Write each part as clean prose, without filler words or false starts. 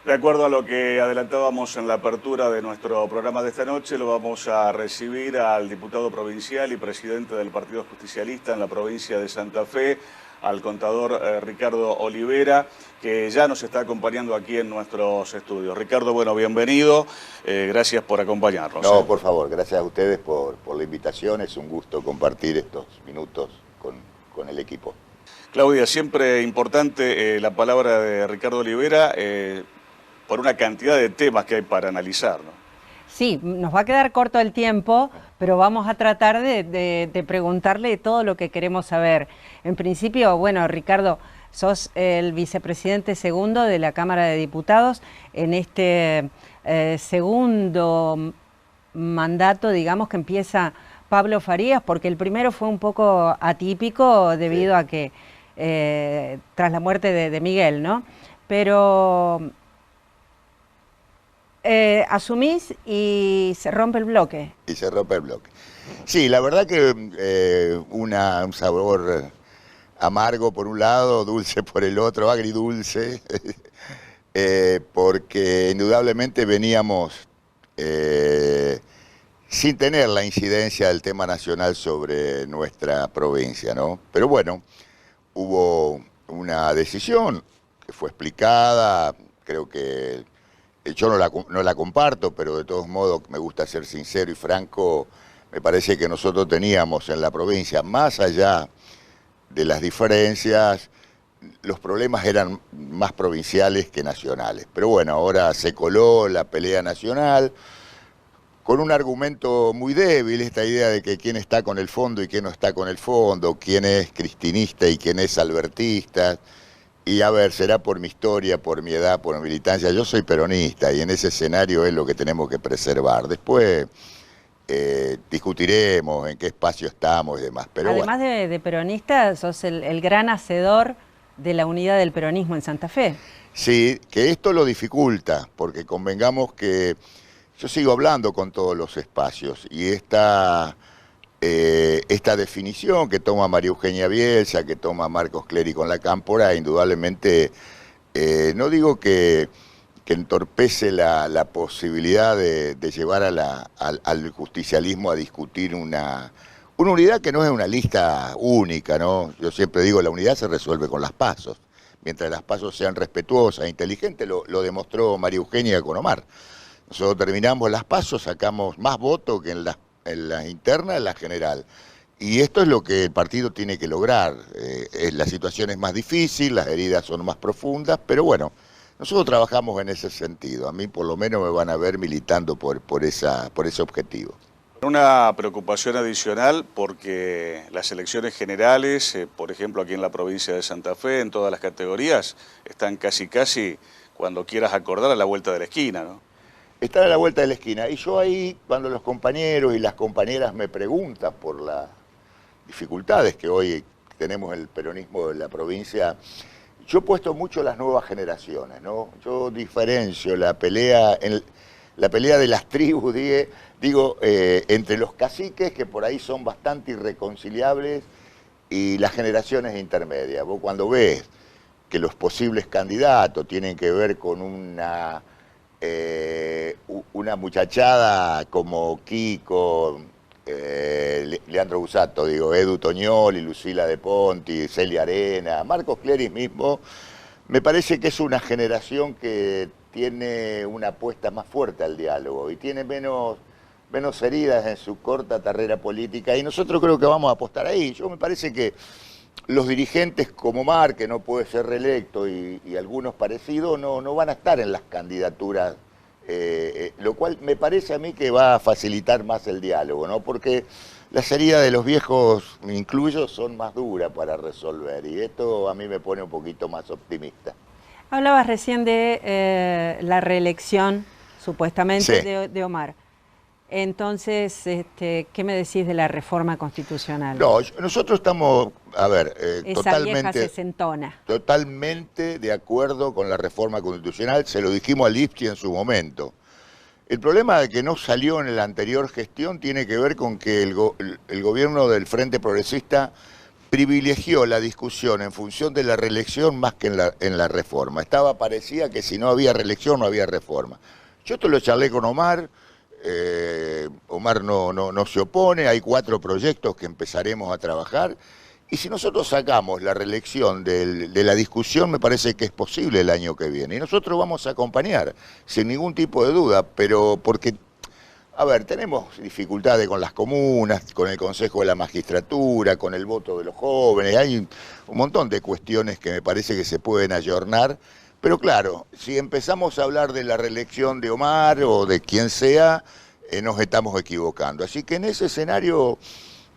De acuerdo a lo que adelantábamos en la apertura de nuestro programa de esta noche, lo vamos a recibir al diputado provincial y presidente del Partido Justicialista en la provincia de Santa Fe, al contador Ricardo Olivera, que ya nos está acompañando aquí en nuestros estudios. Ricardo, bueno, bienvenido, gracias por acompañarnos. No, por favor, gracias a ustedes por la invitación, es un gusto compartir estos minutos con el equipo. Claudia, siempre importante la palabra de Ricardo Olivera, por una cantidad de temas que hay para analizar, ¿no? Sí, nos va a quedar corto el tiempo, pero vamos a tratar de preguntarle todo lo que queremos saber. En principio, bueno, Ricardo, sos el vicepresidente segundo de la Cámara de Diputados en este segundo mandato, digamos, que empieza Pablo Farías, porque el primero fue un poco atípico debido a que tras la muerte de Miguel, ¿no? Pero asumís y se rompe el bloque. Y se rompe el bloque. Sí, la verdad que un sabor amargo por un lado, dulce por el otro, agridulce, porque indudablemente veníamos sin tener la incidencia del tema nacional sobre nuestra provincia, ¿no? Pero bueno, hubo una decisión que fue explicada, creo que yo no la comparto, pero de todos modos me gusta ser sincero y franco. Me parece que nosotros teníamos en la provincia, más allá de las diferencias, los problemas eran más provinciales que nacionales. Pero bueno, ahora se coló la pelea nacional con un argumento muy débil, esta idea de que quién está con el fondo y quién no está con el fondo, quién es cristinista y quién es albertista. Y a ver, será por mi historia, por mi edad, por mi militancia. Yo soy peronista y en ese escenario es lo que tenemos que preservar. Después discutiremos en qué espacio estamos y demás. Pero además bueno, de peronista, sos el gran hacedor de la unidad del peronismo en Santa Fe. sí, que esto lo dificulta, porque convengamos que yo sigo hablando con todos los espacios y esta definición que toma María Eugenia Bielsa, que toma Marcos Clery con la Cámpora, indudablemente, no digo que entorpece la posibilidad de llevar al justicialismo a discutir una unidad que no es una lista única, ¿no? Yo siempre digo, la unidad se resuelve con las pasos. Mientras las pasos sean respetuosas e inteligentes, lo demostró María Eugenia con Omar. Nosotros terminamos las pasos, sacamos más votos que en las internas, en la general. Y esto es lo que el partido tiene que lograr. La situación es más difícil, las heridas son más profundas, pero bueno, nosotros trabajamos en ese sentido. A mí por lo menos me van a ver militando por ese objetivo. Una preocupación adicional porque las elecciones generales, por ejemplo aquí en la provincia de Santa Fe, en todas las categorías, están casi, cuando quieras acordar, a la vuelta de la esquina, ¿no? Están a la vuelta de la esquina. Y yo ahí, cuando los compañeros y las compañeras me preguntan por las dificultades que hoy tenemos en el peronismo de la provincia, yo he puesto mucho las nuevas generaciones, ¿no? Yo diferencio la pelea de las tribus, digo, entre los caciques, que por ahí son bastante irreconciliables, y las generaciones intermedias. Vos cuando ves que los posibles candidatos tienen que ver con una muchachada como Kiko, Leandro Busato, digo, Edu Toñoli, Lucila De Ponti, Celia Arena, Marcos Clery mismo, me parece que es una generación que tiene una apuesta más fuerte al diálogo y tiene menos heridas en su corta carrera política, y nosotros creo que vamos a apostar ahí. Yo me parece que los dirigentes como Mar, que no puede ser reelecto, y algunos parecidos, no van a estar en las candidaturas, lo cual me parece a mí que va a facilitar más el diálogo, ¿no? Porque las heridas de los viejos, me incluyo, son más duras para resolver, y esto a mí me pone un poquito más optimista. Hablabas recién de la reelección, supuestamente, Sí. de Omar. Entonces, ¿qué me decís de la reforma constitucional? No, nosotros estamos, a ver, Esa vieja sesentona. totalmente de acuerdo con la reforma constitucional, se lo dijimos a Lipski en su momento. El problema de que no salió en la anterior gestión tiene que ver con que el gobierno del Frente Progresista privilegió la discusión en función de la reelección más que en la reforma. Parecía que si no había reelección no había reforma. Yo esto lo charlé con Omar, Omar no se opone, hay 4 proyectos que empezaremos a trabajar, y si nosotros sacamos la reelección de la discusión, me parece que es posible el año que viene, y nosotros vamos a acompañar, sin ningún tipo de duda, pero porque, a ver, tenemos dificultades con las comunas, con el Consejo de la Magistratura, con el voto de los jóvenes, hay un montón de cuestiones que me parece que se pueden ayornar. Pero claro, si empezamos a hablar de la reelección de Omar o de quien sea, nos estamos equivocando. Así que en ese escenario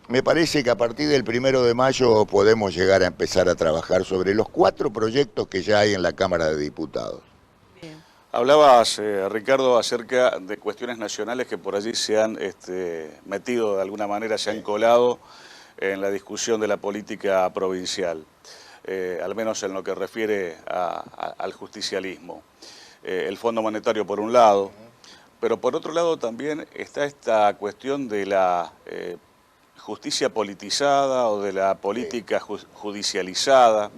me parece que a partir del 1 de mayo podemos llegar a empezar a trabajar sobre los 4 proyectos que ya hay en la Cámara de Diputados. Bien. Hablabas, Ricardo, acerca de cuestiones nacionales que por allí se han metido de alguna manera, se han colado en la discusión de la política provincial. Al menos en lo que refiere al justicialismo. El Fondo Monetario por un lado, pero por otro lado también está esta cuestión de la justicia politizada o de la política judicializada.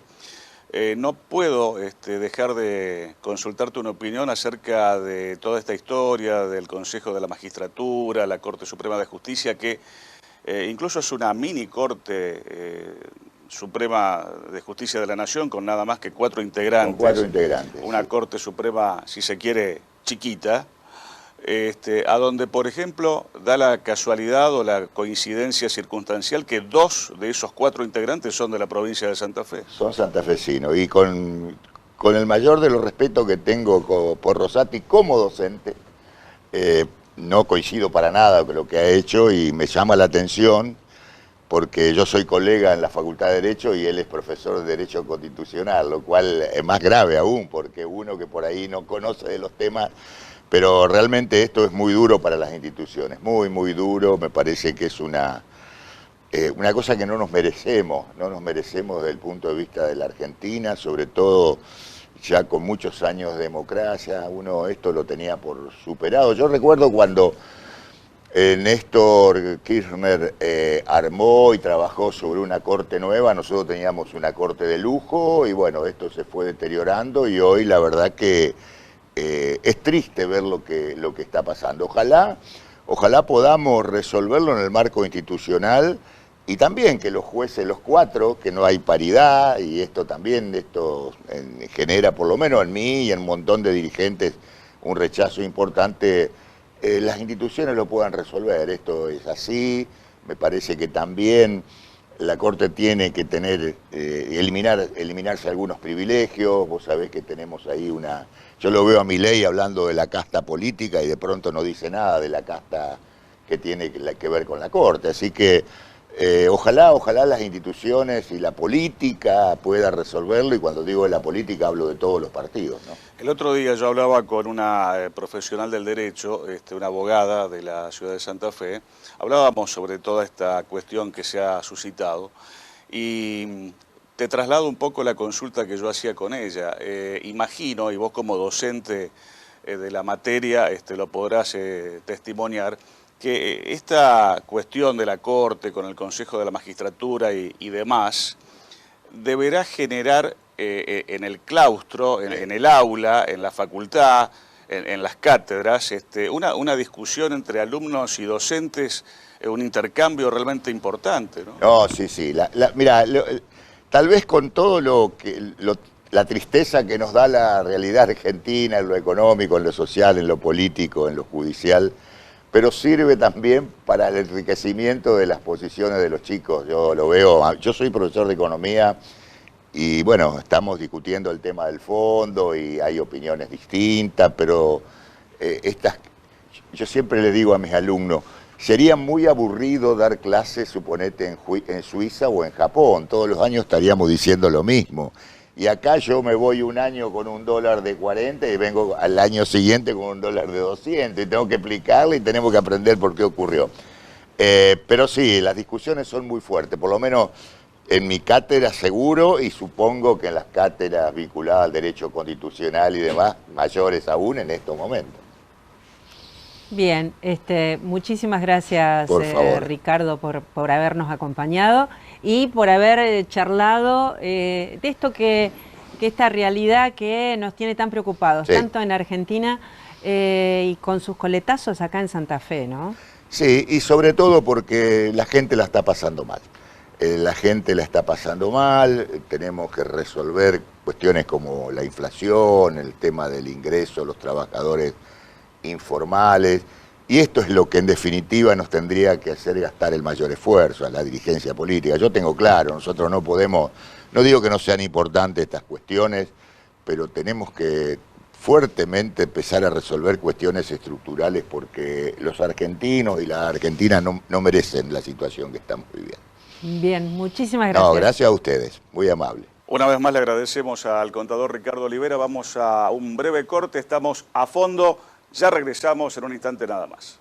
No puedo dejar de consultarte una opinión acerca de toda esta historia del Consejo de la Magistratura, la Corte Suprema de Justicia, que incluso es una mini Corte Suprema de Justicia de la Nación con nada más que 4 integrantes. Con 4 integrantes. Una sí. Corte Suprema, si se quiere, chiquita, a donde, por ejemplo, da la casualidad o la coincidencia circunstancial que 2 de esos 4 integrantes son de la provincia de Santa Fe. Son santafesinos, y con el mayor de los respetos que tengo por Rosati como docente, no coincido para nada con lo que ha hecho y me llama la atención, porque yo soy colega en la Facultad de Derecho y él es profesor de Derecho Constitucional, lo cual es más grave aún, porque uno que por ahí no conoce de los temas, pero realmente esto es muy duro para las instituciones, muy, muy duro, me parece que es una cosa que no nos merecemos desde el punto de vista de la Argentina, sobre todo ya con muchos años de democracia, uno esto lo tenía por superado. Yo recuerdo cuando Néstor Kirchner armó y trabajó sobre una corte nueva, nosotros teníamos una corte de lujo y bueno, esto se fue deteriorando y hoy la verdad que es triste ver lo que está pasando. Ojalá podamos resolverlo en el marco institucional y también que los jueces, los 4, que no hay paridad y esto genera por lo menos en mí y en un montón de dirigentes un rechazo importante. Las instituciones lo puedan resolver, esto es así, me parece que también la Corte tiene que eliminarse algunos privilegios, vos sabés que tenemos ahí yo lo veo a Milei hablando de la casta política y de pronto no dice nada de la casta que tiene que ver con la Corte, así que ojalá las instituciones y la política pueda resolverlo, y cuando digo de la política hablo de todos los partidos, ¿no? El otro día yo hablaba con una profesional del derecho, una abogada de la ciudad de Santa Fe, hablábamos sobre toda esta cuestión que se ha suscitado y te traslado un poco la consulta que yo hacía con ella. Imagino, y vos como docente de la materia lo podrás testimoniar, que esta cuestión de la Corte con el Consejo de la Magistratura y demás deberá generar en el claustro, en el aula, en la facultad, en las cátedras, una discusión entre alumnos y docentes, un intercambio realmente importante, ¿no? No, sí. Mira, tal vez con todo la tristeza que nos da la realidad argentina en lo económico, en lo social, en lo político, en lo judicial, pero sirve también para el enriquecimiento de las posiciones de los chicos. Yo lo veo, yo soy profesor de economía y bueno, estamos discutiendo el tema del fondo y hay opiniones distintas, pero yo siempre le digo a mis alumnos, sería muy aburrido dar clases, suponete, en Suiza o en Japón, todos los años estaríamos diciendo lo mismo. Y acá yo me voy un año con un dólar de 40 y vengo al año siguiente con un dólar de 200 y tengo que explicarle y tenemos que aprender por qué ocurrió. Pero sí, las discusiones son muy fuertes, por lo menos en mi cátedra seguro y supongo que en las cátedras vinculadas al derecho constitucional y demás, mayores aún en estos momentos. Bien, muchísimas gracias Por favor. Ricardo por habernos acompañado y por haber charlado de esto que esta realidad que nos tiene tan preocupados, Sí. tanto en Argentina y con sus coletazos acá en Santa Fe, ¿no? Sí, y sobre todo porque la gente la está pasando mal. La gente la está pasando mal, tenemos que resolver cuestiones como la inflación, el tema del ingreso, los trabajadores informales, y esto es lo que en definitiva nos tendría que hacer gastar el mayor esfuerzo a la dirigencia política. Yo tengo claro, nosotros no podemos, no digo que no sean importantes estas cuestiones, pero tenemos que fuertemente empezar a resolver cuestiones estructurales porque los argentinos y la Argentina no merecen la situación que estamos viviendo. Bien, muchísimas gracias. No, gracias a ustedes, muy amable. Una vez más le agradecemos al contador Ricardo Olivera. Vamos a un breve corte, estamos a fondo, ya regresamos en un instante nada más.